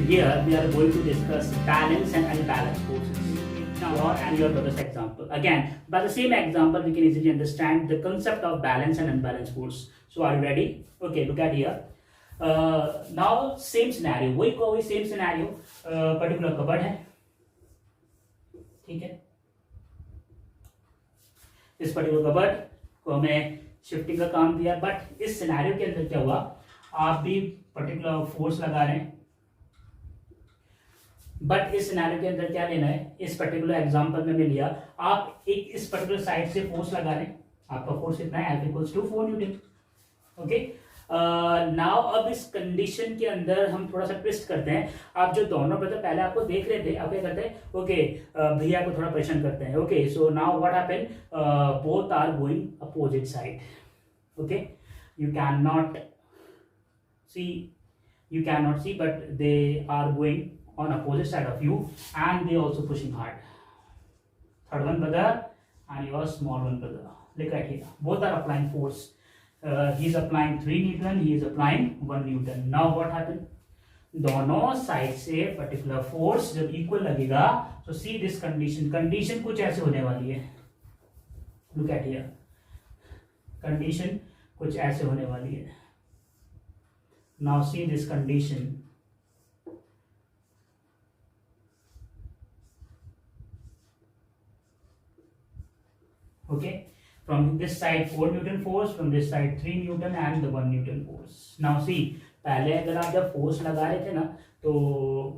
Here we are going to discuss balance and unbalanced forces. Now, your and your brother's example. Again, by the same example, we can easily understand the concept of balance and unbalanced force. So, are you ready? Okay, look at here. Now, same scenario. वही same scenario. Particular cupboard है. ठीक है. इस particular cupboard को हमें shifting का काम दिया, बट इस सिनेरियो के अंदर क्या हुआ, आप भी पर्टिकुलर फोर्स लगा रहे हैं, बट इस सिनेरियो के अंदर क्या लेना है, इस पर्टिकुलर एग्जांपल में लिया, आप एक इस पर्टिकुलर साइड से फोर्स लगा रहे हैं, आपका फोर्स कितना है, F = 4 न्यूटन. ओके, नाउ अब इस कंडीशन के अंदर हम थोड़ा सा ट्विस्ट करते हैं. आप जो दोनों ब्रदर पहले आपको देख रहे थे, आप क्या करते हैं, ओके भैया को थोड़ा परेशान करते हैं. Okay, so now what happen, both are going opposite side. Okay, you can not see but they are going on opposite side of you and they also pushing hard. Third one brother and your small one brother, look at here, both are applying force. He is applying 3 Newton, he is applying 1 Newton. Now what happened, दोनों side से particular force जब equal लगेगा, तो see this condition कुछ ऐसे होने वाली है. लुक एट हियर, कंडीशन कुछ ऐसे होने वाली है. Now see this condition. Okay, from this side 4 Newton force, from this side 3 Newton and the 1 Newton force. Now see, पहले अगर आप जब फोर्स लगा रहे थे ना, तो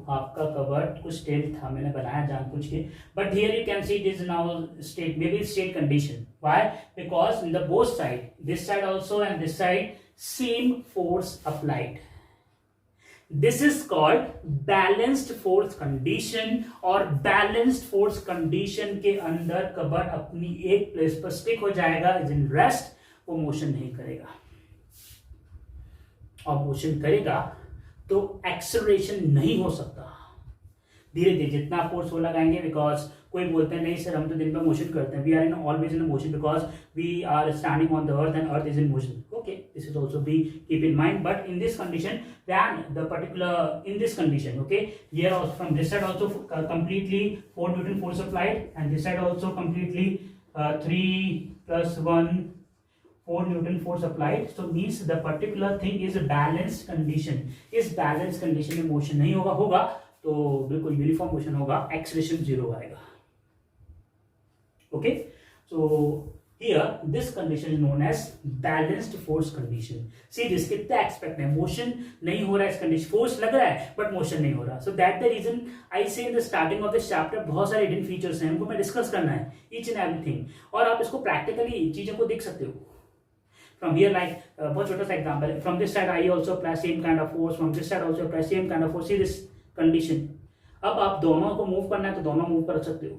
आपका कबर्ड कुछ स्टेट था, मैंने बनाया जानबूझ के, but here you can see it is now state, may be state condition. Why? Because in the both side, this side also and this side, same force applied. This is called balanced force condition. और balanced force condition के अंदर cupboard अपनी एक place पर stick हो जाएगा, is in rest, वो motion नहीं करेगा. और मोशन करेगा तो एक्सेलरेशन नहीं हो सकता. धीरे धीरे जितना फोर्स वो लगाएंगे, बिकॉज कोई बोलते हैं नहीं सर हम तो दिन में मोशन करते हैं, we are in always in motion because we are standing on the earth and earth is in motion. Okay, this is also be keep in mind, but in this condition, then the particular in this condition, okay, here also from this side also completely 4 Newton force applied, and this side also completely 3 plus 1 4 Newton force applied. So means the particular thing is a balanced condition. इस balanced condition में motion नहीं होगा तो बिल्कुल uniform motion होगा, acceleration 0 आएगा. Okay, so here this condition is known as balanced force condition. See this, कितना expect है, मोशन नहीं हो रहा है इस कंडीशन, फोर्स लग रहा है बट मोशन नहीं हो रहा. So that the reason I say in the starting of this chapter बहुत सारे हिडन फीचर्स हैं, उनको मैं डिस्कस करना है ईच एंड एवरीथिंग, और आप इसको प्रैक्टिकली चीजों को देख सकते हो. From here, like बहुत छोटा सा एग्जांपल है, from this side I also apply same kind of force, from this side also apply same kind of force. See this condition. अब आप दोनों को मूव करना है तो दोनों मूव कर सकते हो,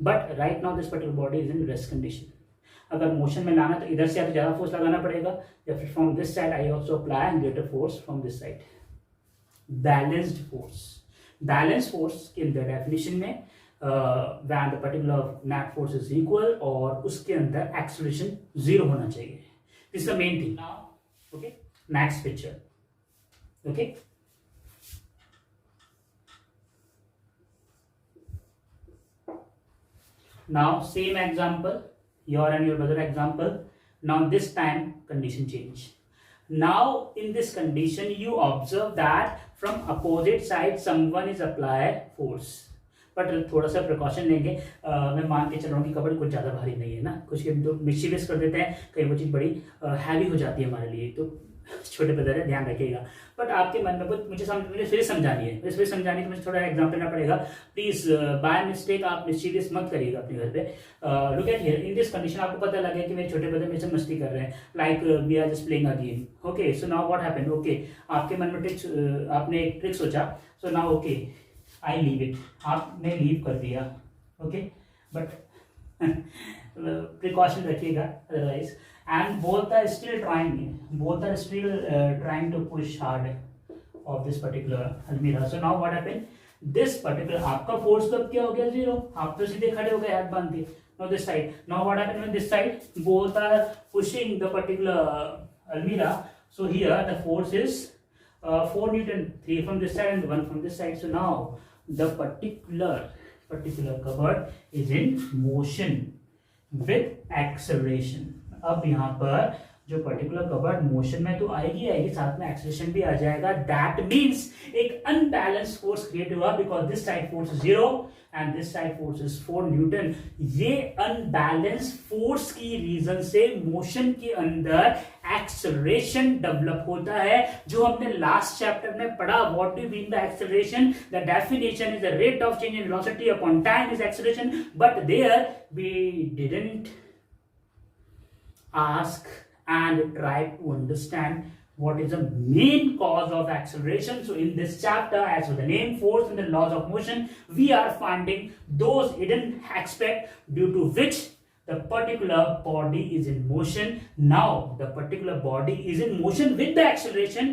but right now this particular body is in rest condition. अगर मोशन में लाना तो इधर से आपको ज्यादा फोर्स लगाना पड़ेगा, या फिर from this side I also apply greater force from this side. Balanced force. Balanced force के अंदर डेफिनेशन में when the particular net force is equal, और उसके अंदर एक्सेलरेशन 0 होना चाहिए. This is the main thing. Okay, next picture. Okay, now same example, your and your brother example. Now this time condition change. Now in this condition you observe that from opposite side someone is applied force, but थोड़ा सा precaution लेंगे. मैं मान के चल रहा हूँ कि कबड्डी कुछ ज़्यादा भारी नहीं है ना, कुछ तो मिस्चीवियस कर देते हैं, कई वो चीज़ बड़ी हैवी हो जाती है हमारे लिए, तो छोटे ब्रदर है ध्यान रखिएगा. बट आपके मन में मुझे फिर समझानी है, फिर समझाने के मुझे थोड़ा एग्जाम्पल देना पड़ेगा. प्लीज बाय मिस्टेक आप मिस्चीवियस मत करिएगा अपने घर पे. Look at here, in this condition आपको पता लगे कि मेरे छोटे ब्रदर मेरे से मस्ती कर रहे हैं, like we are just playing a game. Okay, so now what happened. Okay, आपके मन में ट्रिक्स, आपने एक ट्रिक सोचा, so now okay I leave it, आपने लीव कर दिया. ओके, बट प्रिकॉशन रखिएगा otherwise. And both are still trying to push hard of this particular almirah. So now what happened, this particular आपका force कब क्या हो गया 0, आप तो सीधे खड़े हो गए हाथ बांध के. Now this side, now what happened when this side both are pushing the particular almirah. So here the force is 4 Newton, 3 from this side and 1 from this side. So now the particular cupboard is in motion with acceleration. अब यहाँ पर जो particular cupboard motion में तो आएगी, साथ में acceleration भी आ जाएगा. दैट मीन्स एक अनबैलेंस फोर्स क्रिएट हुआ because this side force is 0 and this side force is 4 Newton. ये अनबैलेंस फोर्स की रीजन से मोशन के अंदर एक्सेलरेशन डेवलप होता है, जो हमने लास्ट चैप्टर में पढ़ा. What do mean the acceleration? The definition is the rate of change in velocity upon time is acceleration. But there we didn't ask and try to understand what is the main cause of acceleration. So in this chapter, as with the name, force and the laws of motion, we are finding those hidden aspects due to which the particular body is in motion. Now the particular body is in motion with the acceleration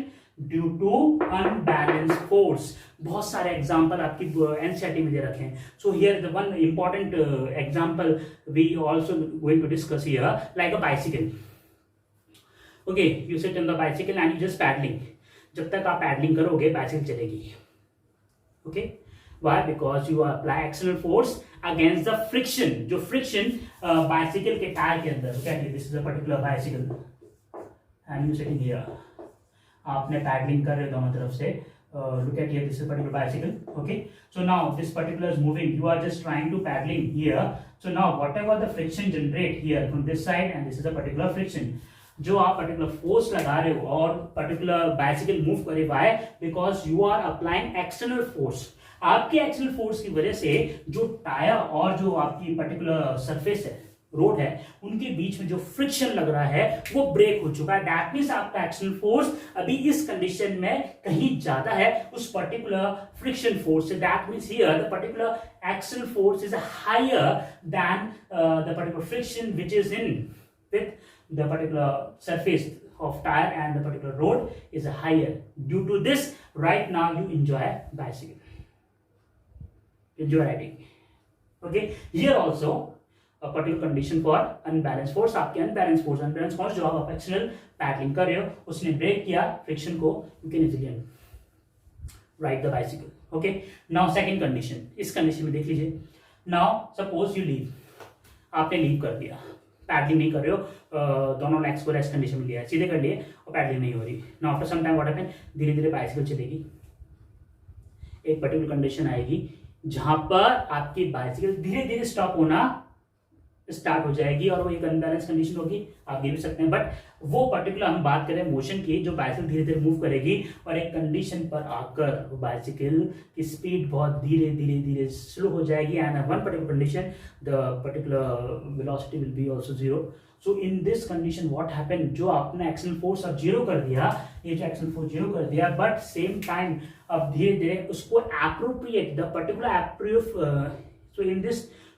due to unbalanced force. बहुत सारे example आपकी NCERT में दे रखे हैं. So here the one important example we also going to discuss here, like a bicycle. Okay, you sit in the bicycle and you just pedalling. जब तक आप पैडलिंग करोगे बाइसिकल चलेगी. Okay, why? Because you apply external force against the friction. जो friction bicycle के tyre के अंदर, this is a particular bicycle and you sitting here. आपने पैडलिंग कर रहे हो दोनों तरफ से. Look at here, this is a particular bicycle. Okay, so now this particular is moving, you are just trying to paddling here. So now whatever the friction generate here from this side, and this is a particular friction, जो आप particular force लगा रहे हो और particular bicycle move करे, why? Because you are applying external force. आपके external force की वजह से जो टायर और जो आपकी पर्टिकुलर सरफेस है, रोड है, उनके बीच में जो फ्रिक्शन लग रहा है वो ब्रेक हो चुका है. दैट मींस आपका एक्सटर्नल फोर्स अभी इस कंडीशन में कहीं ज्यादा है उस पर्टिकुलर फ्रिक्शन फोर्स से. That means here the particular external force is higher than the particular friction which is in with the particular surface of tire and the particular road is higher. Due to this, right now you enjoy bicycle, enjoy riding. Okay, here also a particular condition for unbalanced force. आपके unbalanced force जो आप external paddling कर रहे हो, उसने break किया friction को, you can easily ride the bicycle. Okay, now second condition. इस कंडीशन में देख लीजिए. Now suppose you leave, आपने लीव कर दिया, पैडलिंग नहीं कर रहे हो, दोनों लेग्स को रेस्ट कंडीशन में लिया है, सीधे कर लिए और पैडलिंग नहीं हो रही. Now after some time what happen, धीरे धीरे बाइसिकल चलेगी. एक पर्टिकुलर कंडीशन आएगी जहां पर आपकी बाइसिकल धीरे धीरे स्टॉप होना स्टार्ट हो जाएगी और वो एक अनबैलेंस कंडीशन होगी. आप दे भी सकते हैं, बट वो पर्टिकुलर हम बात करें मोशन की, जो बाइसिकल धीरे धीरे मूव करेगी और एक कंडीशन पर आकर बाइसिकल की स्पीड बहुत धीरे धीरे धीरे स्लो हो जाएगी. And one particular condition the particular velocity will be also zero. So in this condition what happen, जो आपने एक्शन फोर्स अब जीरो कर दिया, ये जो एक्शन फोर्स जीरो कर दिया, बट सेम टाइम अब धीरे धीरे उसको appropriate the particular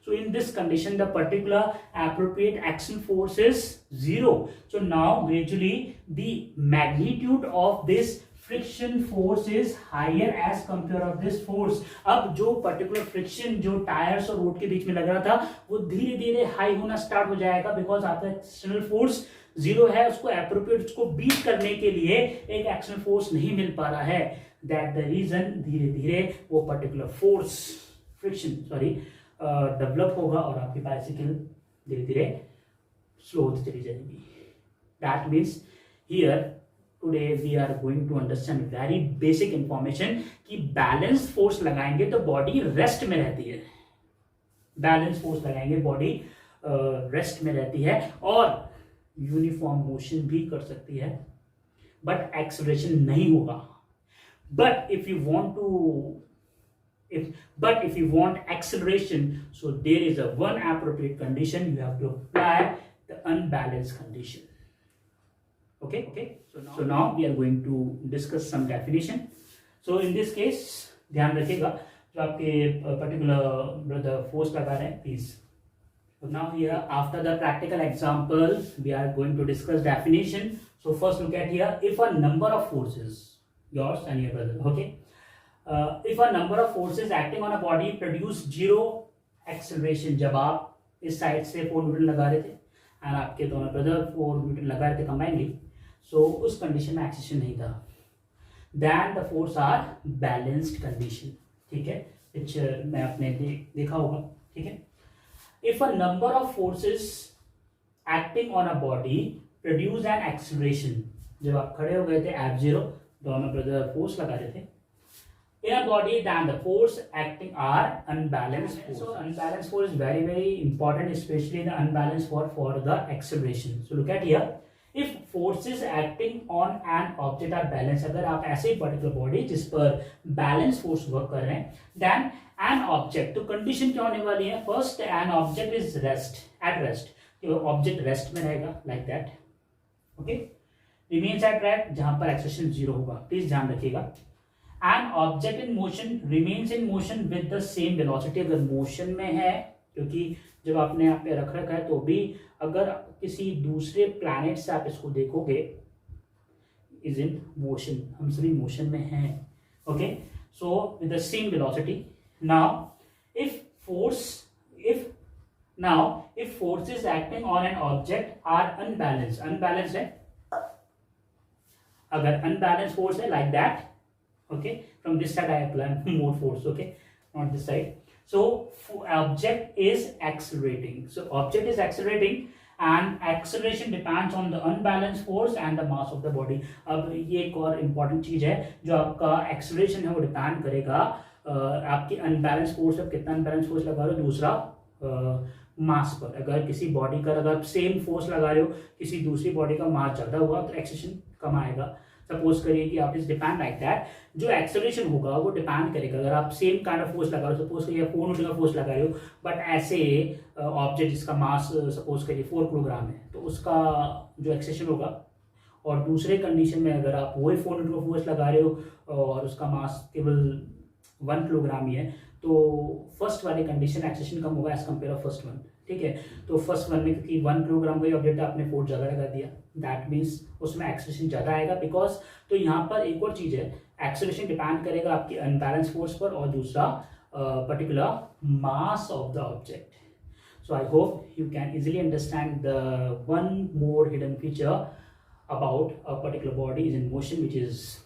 So in this condition, the particular appropriate action force is 0. So now gradually the magnitude of this friction force is higher as compared of this force. अब जो particular friction जो tyres और road के बीच में लग रहा था, वो धीरे धीरे हाई होना स्टार्ट हो जाएगा, बिकॉज आपका एक्सटर्नल फोर्स 0 है. उसको एप्रोप्रिएट, उसको बीट करने के लिए एक एक्शन फोर्स नहीं मिल पा रहा है. दैट द रीजन धीरे धीरे वो पर्टिकुलर फोर्स फ्रिक्शन डेवलप होगा और आपकी बाइसिकल धीरे धीरे स्लो होती चली जाएगी. That means here today we are going to understand very basic information कि बैलेंस फोर्स लगाएंगे तो बॉडी रेस्ट में रहती है. बैलेंस फोर्स लगाएंगे बॉडी रेस्ट में रहती है और यूनिफॉर्म मोशन भी कर सकती है, बट एक्सेलरेशन नहीं होगा. But if you want to if you want acceleration, so there is a one appropriate condition, you have to apply the unbalanced condition. Okay, so now we are going to discuss some definition. So in this case ध्यान रखिएगा, जो आपके particular force लगा रहे हैं, please. So now here after the practical example we are going to discuss definition. So first look at here, if a number of forces, yours and your brother, okay, if a number of forces acting on a body produce 0 acceleration, जब आप इस side से 4 Newton लगा रहे थे and आपके दोनों brother 4 Newton लगा रहे थे कंबाइनली, सो उस कंडीशन में एक्सेलरेशन नहीं था. then the force are balanced condition. ठीक है, पिक्चर में आपने देखा होगा. ठीक है, if a number of forces acting on a body produce an acceleration, जब आप खड़े हो गए थे F0, दोनों ब्रदर फोर्स लगा रहे थे in a body, then the force acting are unbalanced force. So unbalanced force is very very important, especially the unbalanced force for the acceleration. So look at here, if forces acting on an object are balanced, अगर आप ऐसे particular body जिस पर balance force work कर रहे हैं, then an object, तो condition क्या होने वाली है, first an object is at rest, तो object rest में रहेगा like that. Okay, remains at rest जहां पर acceleration 0 होगा. प्लीज ध्यान रखिएगा. An object in motion remains in motion with the same velocity, अगर मोशन में है, क्योंकि जब आपने यहाँ पे रख रखा है तो भी अगर किसी दूसरे प्लैनेट से आप इसको देखोगे, इज इन मोशन, हम सभी मोशन में हैं. Okay, so with the same velocity. Now if forces acting on an object are unbalanced है, अगर अनबैलेंस फोर्स है like that. Okay, from this side I apply more force. Okay, not this side. So object is accelerating. So object is accelerating and acceleration depends on the unbalanced force and the mass of the body. अब ये एक और important चीज है, जो आपका acceleration है वो depend करेगा आपकी unbalanced force, आप कितना unbalanced force लगा रहे हो, दूसरा मास पर. अगर किसी बॉडी का अगर सेम फोर्स लगा रहे हो, किसी दूसरी बॉडी का मास ज्यादा हुआ तो एक्सेलरेशन कम आएगा. सपोज करिए कि आप इस डिपेंड लाइक दैट, जो एक्सेलरेशन होगा वो डिपेंड करेगा. अगर आप सेम काइंड ऑफ फोर्स लगा रहे हो, सपोज करिए 4 न्यूटन का फोर्स लगा रहे हो, बट ऐसे ऑब्जेक्ट जिसका मास सपोज करिए 4 किलोग्राम है, तो उसका जो एक्सेलरेशन होगा, और दूसरे कंडीशन में अगर आप वही 4 न्यूटन का फोर्स लगा रहे हो और उसका मास केवल 1 किलोग्राम ही है, तो फर्स्ट वाले कंडीशन एक्सेलरेशन कम होगा as compare of first one. ठीक है, तो फर्स्ट वन में क्योंकि 1 किलोग्राम का ऑब्जेक्ट आपने फोर्स ज्यादा लगा दिया, दैट मीन्स उसमें एक्सेलरेशन ज्यादा आएगा. बिकॉज तो यहाँ पर एक और चीज है, एक्सेलरेशन डिपेंड करेगा आपकी अनबैलेंस फोर्स पर, और दूसरा particular mass of the object. So I hope you can easily understand the one more hidden feature about a particular body is in motion, which is